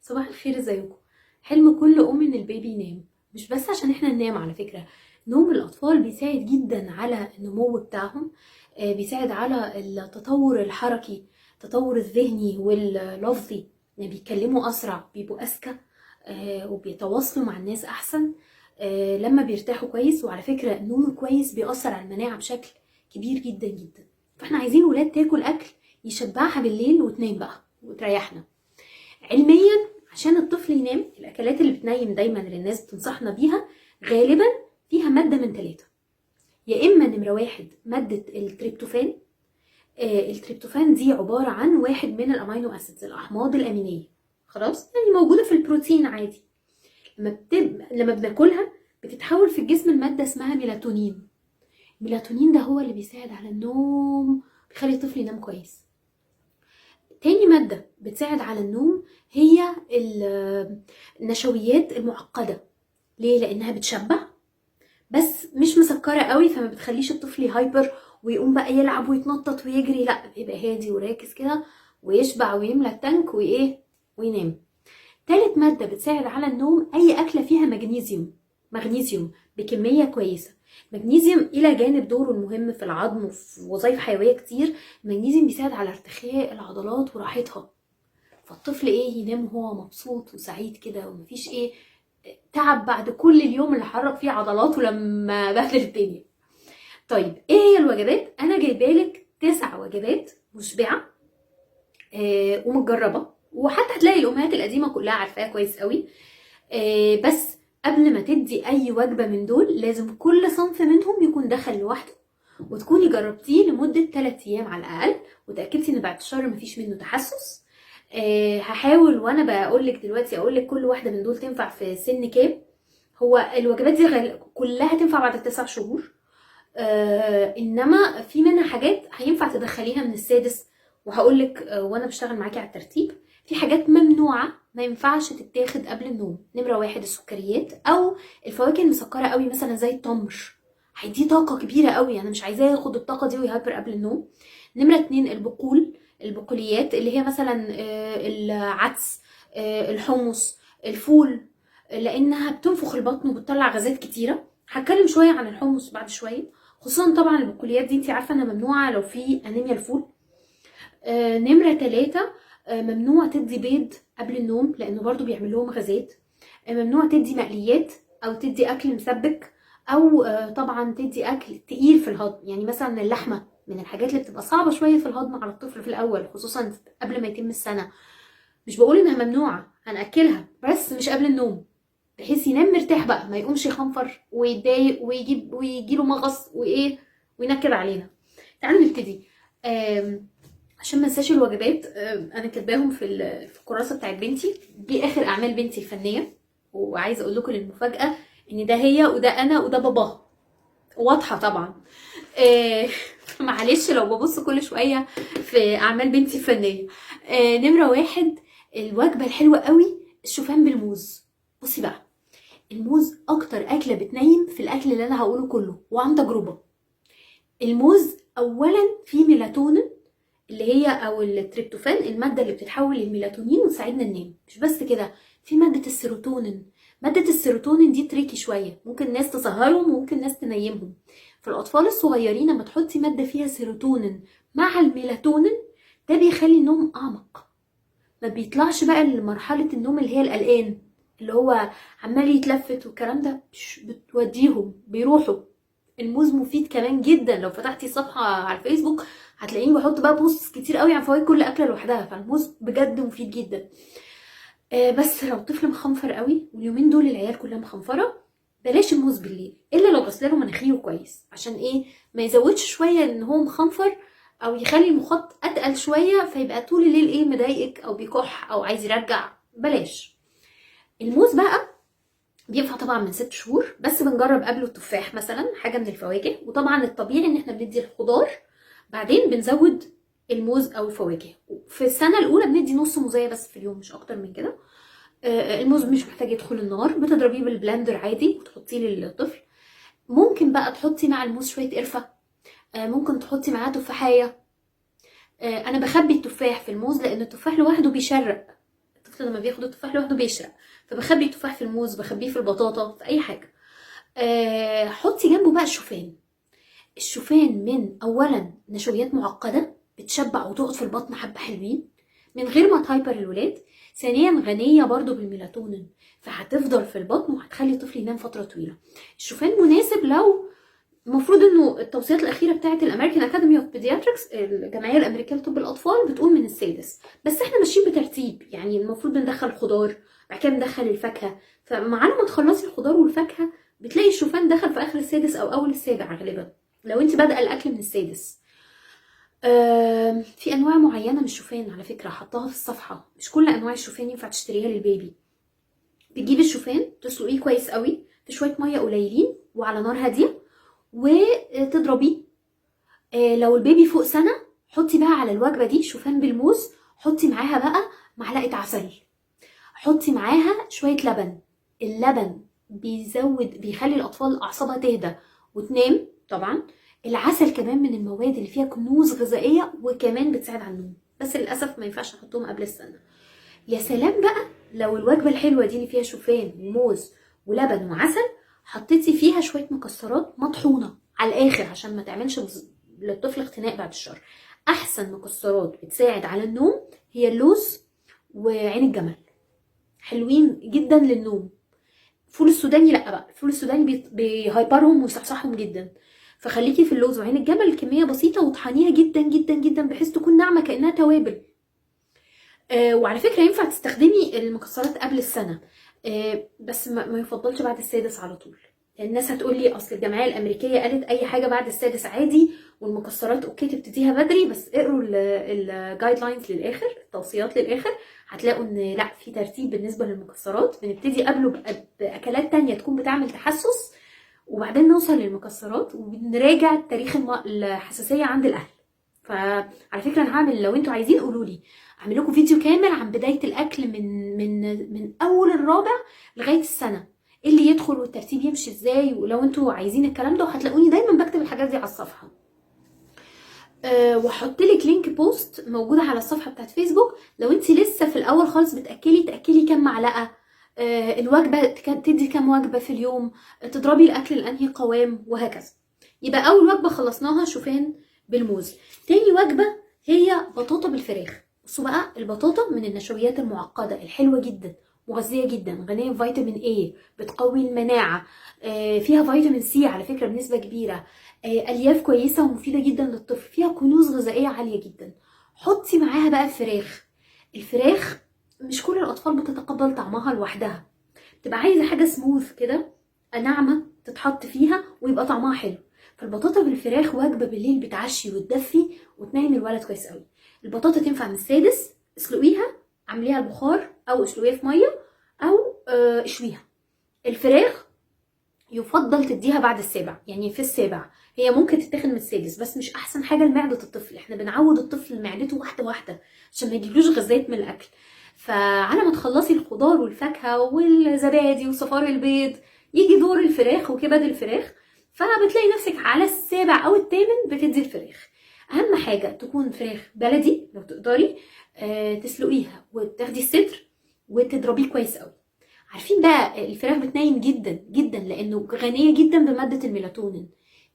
صباح الخير، ازيكم؟ حلم كل ام ان البيبي ينام. مش بس عشان احنا ننام، على فكرة نوم الاطفال بيساعد جدا على النمو بتاعهم. بيساعد على التطور الحركي، التطور الذهني واللفظي. يعني بيتكلموا اسرع، بيبقوا اذكى، وبيتواصلوا مع الناس احسن لما بيرتاحوا كويس. وعلى فكرة النوم كويس بيأثر على المناعة بشكل كبير جدا جدا. فاحنا عايزين ولاد تاكل اكل يشبعها بالليل وتنام بقى وتريحنا. علميا عشان الطفل ينام، الاكلات اللي بتنيم دايما اللي الناس بتنصحنا بيها غالبا فيها ماده من ثلاثه. يا اما نمره واحد ماده التريبتوفان. التريبتوفان دي عباره عن واحد من الامينو اسيدز، الاحماض الامينيه. خلاص، يعني موجوده في البروتين عادي. لما بناكلها بتتحول في الجسم الماده اسمها ميلاتونين. الميلاتونين ده هو اللي بيساعد على النوم، بيخلي الطفل ينام كويس. تاني مادة بتساعد على النوم هي النشويات المعقدة. ليه؟ لأنها بتشبع بس مش مسكرة قوي، فما بتخليش الطفل هايبر ويقوم بقى يلعب ويتنطط ويجري. لا، يبقى هادي وراكز كده ويشبع ويملى التانك وينام. تالت مادة بتساعد على النوم أي أكلة فيها مغنيسيوم بكمية كويسة. المغنيسيوم إلى جانب دوره المهم في العظم وفي وظائف حيوية كتير، المغنيسيوم بيساعد على ارتخاء العضلات وراحتها. فالطفل ينام وهو مبسوط وسعيد كده، ومفيش تعب بعد كل اليوم اللي حرك فيه عضلاته لما بهدل الدنيا. طيب ايه هي الوجبات؟ انا جايبالك 9 وجبات مشبعة ومتجربة، وحتى هتلاقي الامهات القديمة كلها عارفاها كويس قوي. بس قبل ما تدي اي وجبة من دول لازم كل صنف منهم يكون دخل لوحده، وتكوني جربتيه لمدة 3 ايام على الاقل، وتأكدتي ان بعد الشهر مفيش منه تحسس. هحاول وانا بقولك دلوقتي اقولك كل واحدة من دول تنفع في سن كام. هو الوجبات دي كلها تنفع بعد 9 شهور. انما في منها حاجات هينفع تدخليها من السادس، وهقولك وانا بشتغل معاكي على الترتيب. في حاجات ممنوعة ما ينفعش تتاخد قبل النوم. نمرة 1 السكريات او الفواكه المسكرة قوي، مثلا زي التمر، هيديه طاقة كبيرة قوي، انا مش عايزاه ياخد الطاقة دي ويهايبر قبل النوم. نمرة 2 البقوليات اللي هي مثلا العدس، الحمص، الفول، لانها بتنفخ البطن وبتطلع غازات كتيرة. هتكلم شوية عن الحمص بعد شوية. خصوصا طبعا البقوليات دي انت عارفة انها ممنوعة لو في انيميا الفول. نمرة 3 ممنوع تدي بيض قبل النوم لانه برضو بيعمل لهم غازات. ممنوع تدي مقليات او تدي اكل مسبك، او طبعا تدي اكل تقيل في الهضم. يعني مثلا اللحمة من الحاجات اللي بتبقى صعبة شوية في الهضم على الطفل في الاول، خصوصا قبل ما يتم السنة. مش بقول انها ممنوعة، هنأكلها بس مش قبل النوم، بحيث ينام مرتاح بقى، ما يقومش يخنفر ويتضايق ويجيله مغص وينكد علينا. تعالوا نبتدي. عشان ما انساش الوجبات، انا كاتباهم في الكراسه بتاعت بنتي. دي اخر اعمال بنتي الفنيه، وعايزه اقول لكم المفاجاه ان ده هي وده انا وده باباها، واضحه طبعا. معلش لو ببص كل شويه في اعمال بنتي الفنيه. نمره 1 الوجبه الحلوه قوي، الشوفان بالموز. بصي بقى، الموز اكتر اكله بتنيم في الاكل اللي انا هقوله كله، وعن تجربه. الموز اولا فيه ميلاتونين، اللي هي او التريبتوفان، الماده اللي بتتحول للميلاتونين وتساعدنا ننام. مش بس كده، في ماده السيروتونين. ماده السيروتونين دي تريكي شويه، ممكن ناس تسهرهم وممكن ناس تنيمهم. في الاطفال الصغيرين لما تحطي ماده فيها سيروتونين مع الميلاتونين، ده بيخلي النوم اعمق. ما بيطلعش بقى لمرحله النوم اللي هي القلقان، اللي هو عمال يتلفت والكلام ده، بتوديهم بيروحوا. الموز مفيد كمان جدا. لو فتحتي صفحه على الفيسبوك هتلاقيني بحط بقى بوست كتير قوي عن فوائد كل اكله لوحدها، فالموز بجد مفيد جدا. بس لو طفل مخنفر قوي، واليومين دول العيال كلها مخنفره، بلاش الموز بالليل الا لو غسلاله مناخيره كويس. عشان ما يزودش شويه ان هو مخنفر، او يخلي المخاط اتقل شويه فيبقى طول الليل مضايقك او بيكح او عايز يرجع. بلاش الموز بقى. بينفع طبعا من 6 شهور، بس بنجرب قبله التفاح مثلا، حاجه من الفواكه. وطبعا الطبيعي ان احنا بندي الخضار، بعدين بنزود الموز او الفواكه. في السنه الاولى بندي نص موزايه بس في اليوم، مش اكتر من كده. الموز مش محتاج يدخل النار، بتضربيه بالبلندر عادي وتحطيه للطفل. ممكن بقى تحطي مع الموز شويه قرفه، ممكن تحطي معاه تفاحيه. انا بخبي التفاح في الموز لان التفاح لوحده بيشرق. الطفل لما بياخد التفاح لوحده بيشرق، فبخبي التفاح في الموز، بخبيه في البطاطا، في اي حاجه. حطي جنبه بقى الشوفان. الشوفان من اولا نشويات معقده بتشبع وتقعد في البطن حبه حلوين من غير ما تهايبر الولاد. ثانيا غنيه برضو بالميلاتونين، فهتفضل في البطن وهتخلي الطفل ينام فتره طويله. الشوفان مناسب لو، المفروض انه التوصيات الاخيره بتاعه الامريكان اكاديمي اوف بيدياتريكس، الجمعيه الامريكيه لطب الاطفال، بتقول من السادس، بس احنا ماشيين بترتيب. يعني المفروض بندخل خضار، بعد كده بندخل الفاكهه، فمع ما تخلصي الخضار والفاكهه بتلاقي الشوفان دخل في اخر السادس او اول السابع غالبا، لو انت بادئه الاكل من السادس. في انواع معينه من الشوفان على فكره حطاها في الصفحه، مش كل انواع الشوفان ينفع تشتريها للبيبي. بتجيبي الشوفان تسلقيه كويس قوي في شويه ميه قليلين وعلى نار هاديه وتضربيه. لو البيبي فوق سنه حطي بقى على الوجبه دي شوفان بالموز، حطي معاها بقى معلقه عسل، حطي معاها شويه لبن. اللبن بيخلي الاطفال اعصابها تهدى وتنام طبعا. العسل كمان من المواد اللي فيها كنوز غذائيه وكمان بتساعد على النوم، بس للاسف ما ينفعش نحطهم قبل السنه. يا سلام بقى لو الوجبه الحلوه دي اللي فيها شوفان وموز ولبن وعسل حطيتي فيها شويه مكسرات مطحونه على الاخر عشان ما تعملش للطفل اختناق بعد الشر. احسن مكسرات بتساعد على النوم هي اللوز وعين الجمل، حلوين جدا للنوم. فول السوداني لا بقى، الفول السوداني بيهايبرهم ويصحصحهم جدا، فخليكي في اللوز وعين الجمل كميه بسيطه وطحنيها جدا جدا جدا بحيث تكون ناعمه كانها توابل. وعلى فكره ينفع تستخدمي المكسرات قبل السنه، بس ما يفضلش بعد السادس على طول. الناس هتقول لي اصل الجمعيه الامريكيه قالت اي حاجه بعد السادس عادي، والمكسرات اوكي تبتديها بدري، بس اقروا الجايد لاينز للاخر، التوصيات للاخر، هتلاقوا ان لا في ترتيب بالنسبه للمكسرات. بنبتدي قبله باكلات تانية تكون بتعمل تحسس، وبعدين نوصل للمكسرات وبنراجع تاريخ الحساسيه عند الاهل. فعلى فكره انا هعمل، لو انتوا عايزين قولوا لي اعمل لكم فيديو كامل عن بدايه الاكل من اول الرابع لغايه السنه، ايه اللي يدخل والترتيب يمشي ازاي، ولو انتوا عايزين الكلام ده وهتلاقوني دايما بكتب الحاجات دي على الصفحه. وهحط لك لينك بوست موجوده على الصفحه بتاعت فيسبوك، لو انت لسه في الاول خالص تاكلي كام معلقه، الوجبه تدي كام وجبه في اليوم، تضربي الاكل لانهي قوام، وهكذا. يبقى اول وجبه خلصناها شوفان بالموز. تاني وجبه هي بطاطا بالفراخ. بصوا بقى، البطاطا من النشويات المعقده الحلوه جدا، مغذيه جدا، غنيه بفيتامين A، بتقوي المناعه، فيها فيتامين سي على فكره بنسبه كبيره، الياف كويسه ومفيده جدا للطفل، فيها كنوز غذائيه عاليه جدا. حطي معاها بقى الفراخ مش كل الاطفال بتتقبل طعمها لوحدها، بتبقى عايزه حاجه سموث كده ناعمه تتحط فيها ويبقى طعمها حلو. فالبطاطا بالفراخ وجبه بالليل بتعشي وتدفي وتنعم الولد كويس قوي. البطاطا تنفع من السادس، اسلقيها، عمليها البخار او اسلقيها في ميه او اشويها. الفراخ يفضل تديها بعد السابع، يعني في السابع. هي ممكن تتاخد من السادس بس مش احسن حاجه لمعده الطفل، احنا بنعود الطفل معدته واحده واحده عشان ما يجيلوش غازات من الاكل. فعلى ما تخلصي الخضار والفاكهه والزبادي وصفار البيض يجي دور الفراخ وكبد الفراخ، فبتلاقي نفسك على السابع او الثامن بتدي الفراخ. اهم حاجه تكون فراخ بلدي لو تقدري، تسلقيها وتاخدي الصدر وتضربيه كويس قوي. عارفين بقى الفراخ بتنيم جدا جدا لانه غنيه جدا بماده الميلاتونين.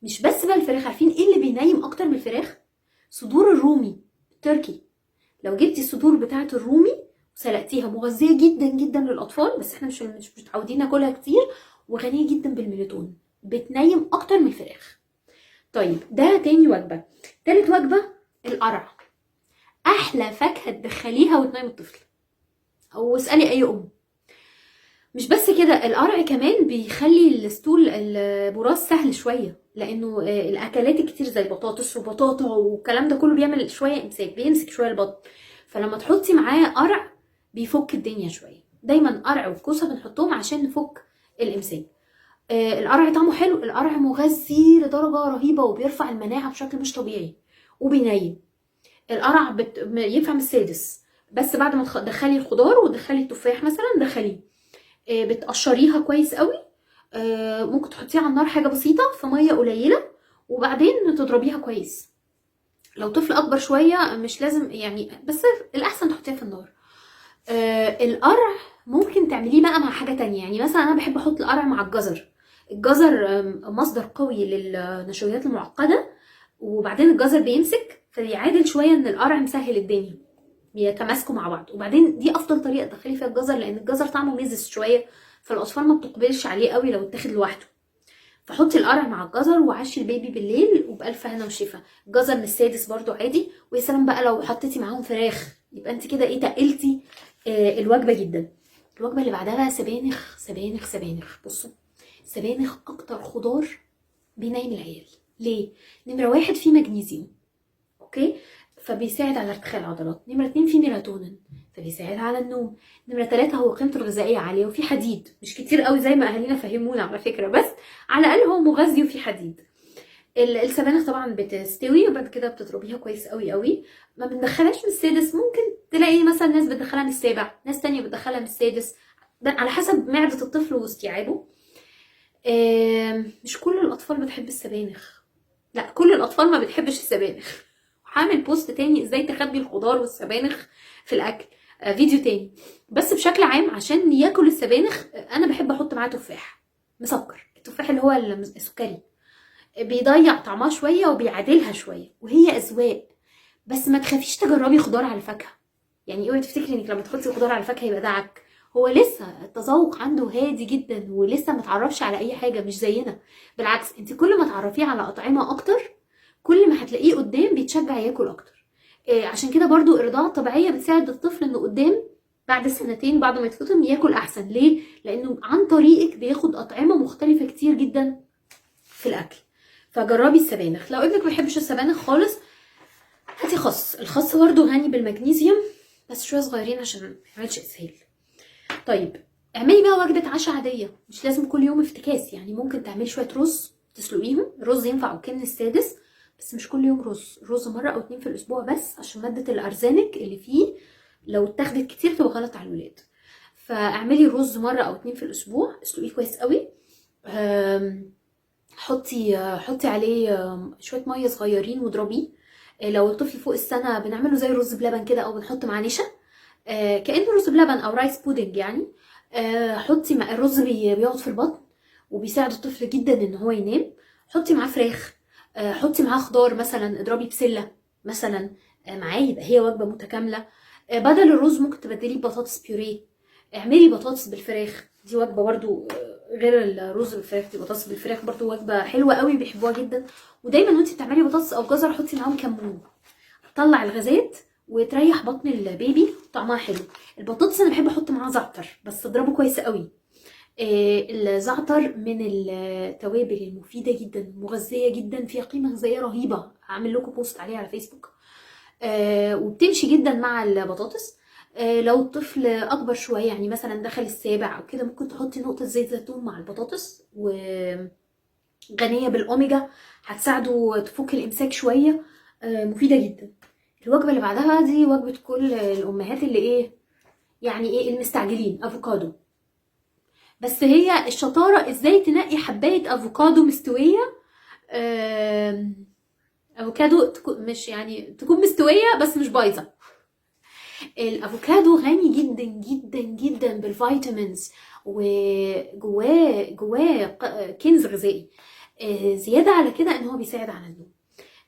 مش بس بقى الفراخ، عارفين ايه اللي بينيم اكتر من الفراخ؟ صدور الرومي التركي. لو جبتي الصدور بتاعه الرومي وسلقتيها، مغذيه جدا جدا للاطفال، بس احنا مش متعودين ناكلها كتير، وغنيه جدا بالميلاتونين، بتنيم اكتر من الفراخ. طيب ده تاني وجبه. تالت وجبه القرع. احلى فاكهه تدخليها وتنيم الطفل، او اسالي اي ام. مش بس كده، القرع كمان بيخلي الستول البراز سهل شويه، لانه الاكلات الكتير زي البطاطس وبطاطا والكلام ده كله بيعمل شويه امساك، بيمسك شويه البطن، فلما تحطي معاه قرع بيفك الدنيا شويه. دايما قرع وكوسه بنحطهم عشان نفك الامساك. القرع طعمه حلو، القرع مغذي لدرجه رهيبه وبيرفع المناعه بشكل مش طبيعي وبينيم. القرع ينفع من السادس، بس بعد ما تدخلي الخضار وتدخلي التفاح مثلا دخليه، بتقشريها كويس قوي، ممكن تحطيها على النار حاجه بسيطه في ميه قليله وبعدين تضربيها كويس. لو طفل اكبر شويه مش لازم يعني، بس الاحسن تحطيها في النار. القرع ممكن تعمليه بقى مع حاجه تانية. يعني مثلا انا بحب احط القرع مع الجزر. الجزر مصدر قوي للنشويات المعقده، وبعدين الجزر بيمسك فبيعادل شويه ان القرع مسهل الدنيا، بيتماسكوا مع بعض. وبعدين دي افضل طريقه تدخلي فيها الجزر، لان الجزر طعمه ميزز شويه، فالاطفال ما بتقبلش عليه قوي لو اتاخد لوحده. فحطي القرع مع الجزر وعشي البيبي بالليل وبألف هنا وشفا. الجزر من السادس برضو عادي. ويا سلام بقى لو حطيتي معاهم فراخ، يبقى انت كده ايه، تقلتي الوجبه جدا. الوجبه اللي بعدها بقى سبانخ سبانخ سبانخ. بصوا، سبانخ اكتر خضار بينيم العيال. ليه؟ نمره واحد فيه مغنيسيوم، اوكي، فبيساعد على ارتخاء العضلات. نمرة 2 فيه ميلاتونين فبيساعد على النوم. نمرة 3 هو قيمته الغذائية عالية وفيه حديد، مش كتير قوي زي ما اهالينا فهمونا على فكرة، بس على الاقل هو مغذي وفيه حديد. السبانخ طبعا بتستوي وبعد كده بتضربيها كويس قوي قوي. ما بندخلهاش من السادس، ممكن تلاقي مثلا ناس بتدخلها من السابع، ناس تانية بتدخلها من السادس، على حسب معدة الطفل واستيعابه. مش كل الاطفال بتحب السبانخ، لا كل الاطفال ما بتحبش السبانخ. هعمل بوست تاني ازاي تخبي الخضار والسبانخ في الاكل، فيديو تاني. بس بشكل عام عشان ياكل السبانخ انا بحب احط معاه تفاح مسكر. التفاح اللي هو السكري بيضيع طعمها شويه وبيعادلها شويه، وهي اذواق. بس ما تخافيش تجربي خضار على فاكهه. يعني اوعي تفتكري انك لما تحطي خضار على فاكهه يبقى ده عك. هو لسه التذوق عنده هادي جدا ولسه متعرفش على اي حاجه، مش زينا. بالعكس، انت كل ما تعرفيه على اطعمه اكتر كل ما هتلاقيه قدام بيتشجع ياكل اكتر. عشان كده برضو الرضاعه الطبيعيه بتساعد الطفل انه قدام بعد سنتين بعد ما يتفطم ياكل احسن. ليه؟ لانه عن طريقك بياخد اطعمه مختلفه كتير جدا في الاكل. فجربي السبانخ. لو ابنك ما بيحبش السبانخ خالص هاتي خس. الخس برضو غني بالمغنيسيوم بس شويه صغيرين عشان ما يعملش اسهال. طيب اعملي بقى وجبه عشاء عاديه، مش لازم كل يوم افتكاس. يعني ممكن تعملي شويه رز تسلقيهم. الرز ينفع وكن السادس، بس مش كل يوم رز مره او 2 في الاسبوع بس، عشان ماده الارزانيك اللي فيه لو اتاخدت كتير تبقى غلط على الولاد. فاعملي رز مره او 2 في الاسبوع، اسلقيه كويس قوي. حطي عليه شويه ميه صغيرين واضربيه. لو الطفل فوق السنه بنعمله زي الرز بلبن كده، او بنحط معاه نشا كانه رز بلبن او رايس بودنج يعني. حطي مع الرز بيقعد في البطن وبيساعد الطفل جدا ان هو ينام. حطي معاه فراخ، حطي معاه خضار، مثلا اضربي بسله مثلا معاه، يبقى هي وجبه متكامله. بدل الرز ممكن تبدليه بطاطس بيوريه. اعملي بطاطس بالفراخ، دي وجبه برضو غير الرز بالفراخ. دي بطاطس بالفراخ برضو وجبه حلوه قوي بيحبوها جدا. ودايما وانتي بتعملي بطاطس او جزر حطي معاهم كمون، تطلع الغازات وتريح بطن البيبي، طعمها حلو. البطاطس انا بحب احط معاها زعتر بس اضربه كويس قوي. الزعتر من التوابل المفيده جدا، مغذيه جدا، فيها قيمه غذائيه رهيبه. هعمل لكم بوست عليها على فيسبوك. وبتمشي جدا مع البطاطس. لو الطفل اكبر شويه، يعني مثلا دخل السابع او كده، ممكن تحطي نقطه زيت زيتون مع البطاطس، وغنيه بالاوميجا هتساعده تفك الامساك شويه. مفيده جدا. الوجبه اللي بعدها بقى دي وجبه كل الامهات اللي ايه، يعني ايه، المستعجلين. افوكادو. بس هي الشطاره ازاي تنقي حبايه افوكادو مستويه. افوكادو تكون مش يعني تكون مستويه بس مش بايظه. الافوكادو غني جدا جدا جدا بالفيتامينز، وجواه كنز غذائي. زياده على كده ان هو بيساعد على النوم.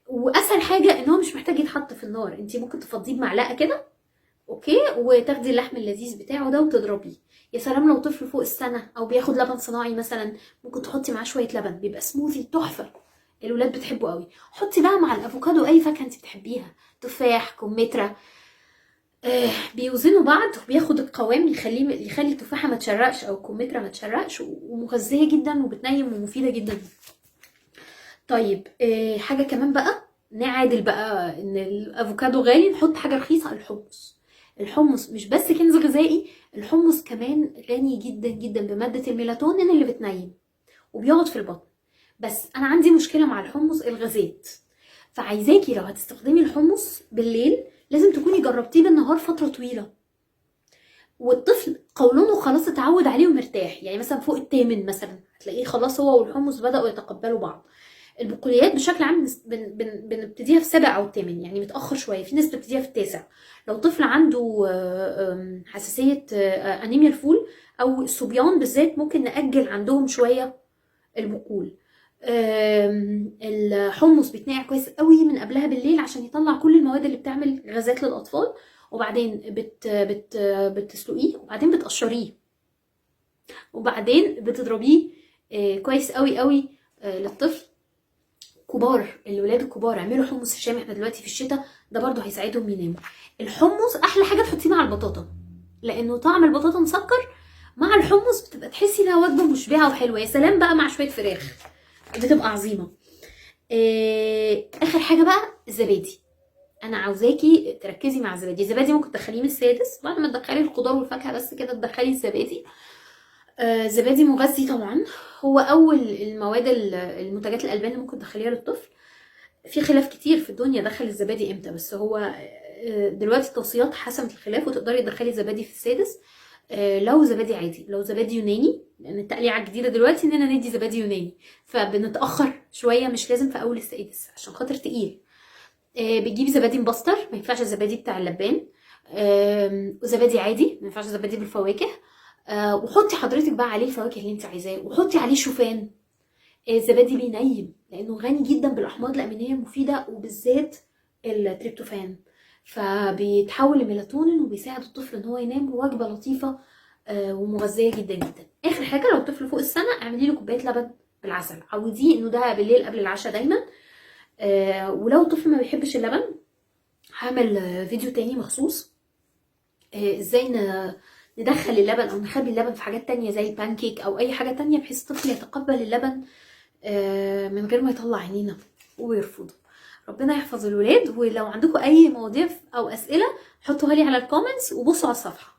واسهل حاجه ان هو مش محتاج يتحط في النار. انت ممكن تفضيه بمعلقه كده، اوكي، وتاخدي اللحم اللذيذ بتاعه ده وتضربيه. يا سلام لو طفل فوق السنه او بياخد لبن صناعي مثلا، ممكن تحطي معاه شويه لبن، بيبقى سموذي تحفه. الولاد بتحبه قوي. حطي بقى مع الافوكادو اي فاكهه انت بتحبيها، تفاح، كمثرى. بيوزنوا بعض وبياخد القوام يخلي التفاحه ما تشرقش او الكمثرى ما تشرقش، ومغذيه جدا وبتنيم ومفيده جدا. طيب حاجه كمان بقى نعادل بقى ان الافوكادو غالي، نحط حاجه رخيصه. الحمص. الحمص مش بس كنز غذائي، الحمص كمان غني جدا جدا بماده الميلاتونين اللي بتنيم وبيقعد في البطن. بس انا عندي مشكله مع الحمص، الغازات. فعايزاكي لو هتستخدمي الحمص بالليل لازم تكوني جربتيه بالنهار فتره طويله، والطفل قولونه خلاص اتعود عليه ومرتاح. يعني مثلا فوق الثامن مثلا هتلاقيه خلاص هو والحمص بداوا يتقبلوا بعض. البقوليات بشكل عام بنبتديها في 7 أو 8، يعني متأخر شوية، في ناس بتبتديها في 9. لو طفل عنده حساسية أنيميا الفول أو الصبيان بالذات ممكن نأجل عندهم شوية البقول. الحمص بيتنقع كويس قوي من قبلها بالليل عشان يطلع كل المواد اللي بتعمل غازات للأطفال، وبعدين بتسلقيه، وبعدين بتقشريه، وبعدين بتضربيه كويس قوي قوي للطفل. كبار الولاد الكبار اعملوا حمص الشام، احنا دلوقتي في الشتاء، ده برضو هيساعدهم يناموا. الحمص احلى حاجه تحطيه مع البطاطا، لانه طعم البطاطا مسكر مع الحمص بتبقى تحسي انها وجبه مشبعه وحلوه. يا سلام بقى مع شويه فراخ، بتبقى عظيمه. اخر حاجه بقى الزبادي. انا عاوزاكي تركزي مع الزبادي. الزبادي ممكن تدخليه من السادس، بعد ما تدخلي الخضار والفاكهه بس كده تدخلي الزبادي. زبادي مغذي طبعا، هو اول المواد المنتجات الالبان اللي ممكن تدخليها للطفل. في خلاف كتير في الدنيا دخل الزبادي امتى، بس هو دلوقتي التوصيات حسمت الخلاف وتقدري تدخلي الزبادي في السادس. لو زبادي عادي، لو زبادي يوناني، لان التقليعه الجديده دلوقتي اننا ندي زبادي يوناني، فبنتاخر شويه، مش لازم في اول السادس عشان خاطر تقيل. بتجيبي زبادي مبستر، ما ينفعش الزبادي بتاع اللبان. وزبادي عادي، ما ينفعش زبادي بالفواكه. وحطي حضرتك بقى عليه الفواكه اللي انت عايزاه، وحطي عليه شوفان. الزبادي بينيم لانه غني جدا بالاحماض الامينيه المفيده، وبالذات التريبتوفان، فبيتحول لميلاتونين وبيساعد الطفل ان هو ينام. وجبه لطيفه ومغذيه جدا جدا. اخر حاجه، لو الطفل فوق السنه اعملي له كوبايه لبن بالعسل، عوديه انه ده بالليل قبل العشاء دايما. ولو الطفل ما بيحبش اللبن، هعمل فيديو تاني مخصوص ازاي ندخل اللبن او نخبي اللبن في حاجات تانية زي البانكيك او اي حاجة تانية، بحيث الطفل يتقبل اللبن من غير ما يطلع عينينا ويرفضه. ربنا يحفظ الولاد. ولو عندكم اي مواضيع او اسئلة حطوها لي على الكومنتس، وبصوا على الصفحة.